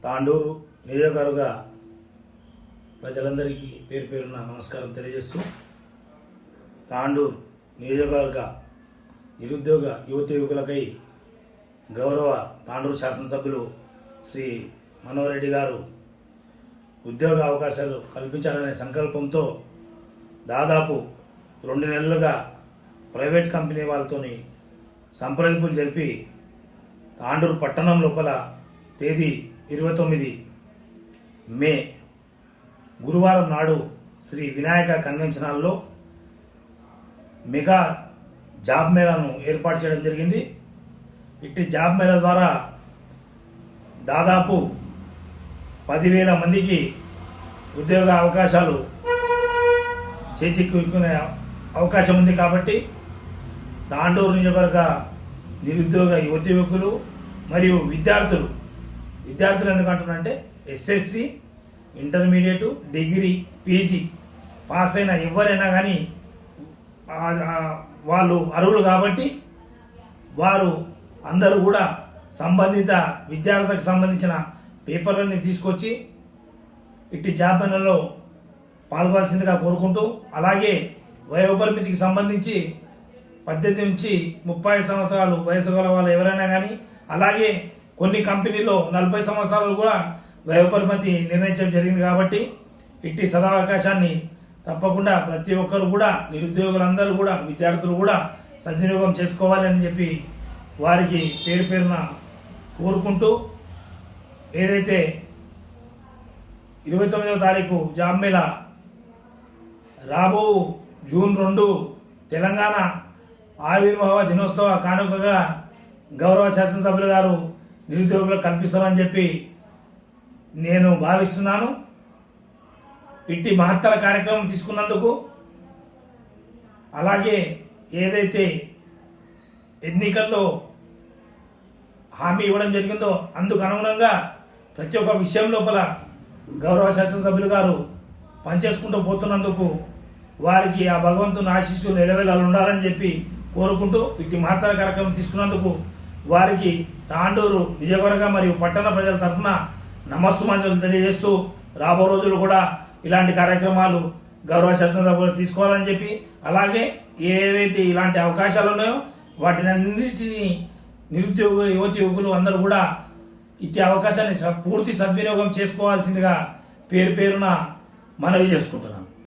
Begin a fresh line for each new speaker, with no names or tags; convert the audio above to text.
తాండూరు నియోజకవర్గ ప్రజలందరికీ పేరు పేరున నమస్కారం తెలియజేస్తూ, తాండూరు నియోజకవర్గ నిరుద్యోగ యువకులకై గౌరవ తాండూరు శాసనసభ్యులు శ్రీ మనోహర్ రెడ్డి గారు ఉద్యోగ అవకాశాలు కల్పించాలనే సంకల్పంతో దాదాపు 2 నెలలుగా ప్రైవేట్ కంపెనీ వాళ్ళతోని సంప్రదింపులు జరిపి తాండూరు పట్టణం లోపల తేదీ 29 మే గురువారం నాడు శ్రీ వినాయక కన్వెన్షన్ హాల్లో మెగా జాబ్ మేళాను ఏర్పాటు చేయడం జరిగింది. ఇట్టి జాబ్ మేళా ద్వారా దాదాపు 10,000 మందికి ఉద్యోగ అవకాశాలు చేజిక్కునే అవకాశం ఉంది. కాబట్టి తాండూరు నియోజకవర్గ నిరుద్యోగ యువకులు మరియు విద్యార్థులు ఎందుకంటున్నారంటే SSC, intermediate, degree, PG pass అయిన ఎవరైనా కానీ వాళ్ళు అర్హులు. కాబట్టి వారు అందరూ కూడా సంబంధిత విద్యార్థులకు సంబంధించిన పేపర్లన్నీ తీసుకొచ్చి ఇట్టి జాబ్ మేళాలో పాల్గొనాల్సిందిగా కోరుకుంటూ, అలాగే వయోపరిమితికి సంబంధించి 18 నుంచి 30 సంవత్సరాలు వయసు గల వాళ్ళు ఎవరైనా కానీ, అలాగే కొన్ని కంపెనీల్లో 40 సంవత్సరాలు కూడా వయోపరిమితి నిర్ణయించడం జరిగింది. కాబట్టి ఇట్టి సదావకాశాన్ని తప్పకుండా ప్రతి ఒక్కరు కూడా, నిరుద్యోగులందరూ కూడా, విద్యార్థులు కూడా సద్వినియోగం చేసుకోవాలని చెప్పి వారికి పేరు పేరున కోరుకుంటూ, ఏదైతే 29వ తారీఖు జాబ్ మేళా రాబో జూన్ 2 తెలంగాణ ఆవిర్భావ దినోత్సవ కానుకగా గౌరవ శాసనసభ్యులు గారు నిరుద్యోగులకు కల్పిస్తారని చెప్పి నేను భావిస్తున్నాను. ఇట్టి మహత్తర కార్యక్రమం తీసుకున్నందుకు, అలాగే ఏదైతే ఎన్నికల్లో హామీ ఇవ్వడం జరిగిందో అందుకు అనుగుణంగా ప్రతి ఒక్క విషయం లోపల గౌరవ శాసనసభ్యులు గారు పనిచేసుకుంటూ పోతున్నందుకు వారికి ఆ భగవంతుని ఆశీస్సులు నిలవేళలు ఉండాలని చెప్పి కోరుకుంటూ, ఇట్టి మహత్తర కార్యక్రమం తీసుకున్నందుకు వారికి తాండూరు నియోజకవర్గ మరియు పట్టణ ప్రజల తరఫున నమస్సుమాంజలు తెలియజేస్తూ, రాబో రోజులు కూడా ఇలాంటి కార్యక్రమాలు గౌరవ శాసనసభ్యులు తీసుకోవాలని చెప్పి, అలాగే ఏవైతే ఇలాంటి అవకాశాలు ఉన్నాయో వాటినన్నిటినీ నిరుద్యోగ యువకులు అందరూ కూడా ఇట్టి అవకాశాన్ని పూర్తి సద్వినియోగం చేసుకోవాల్సిందిగా పేరు పేరున మనవి చేసుకుంటున్నాను.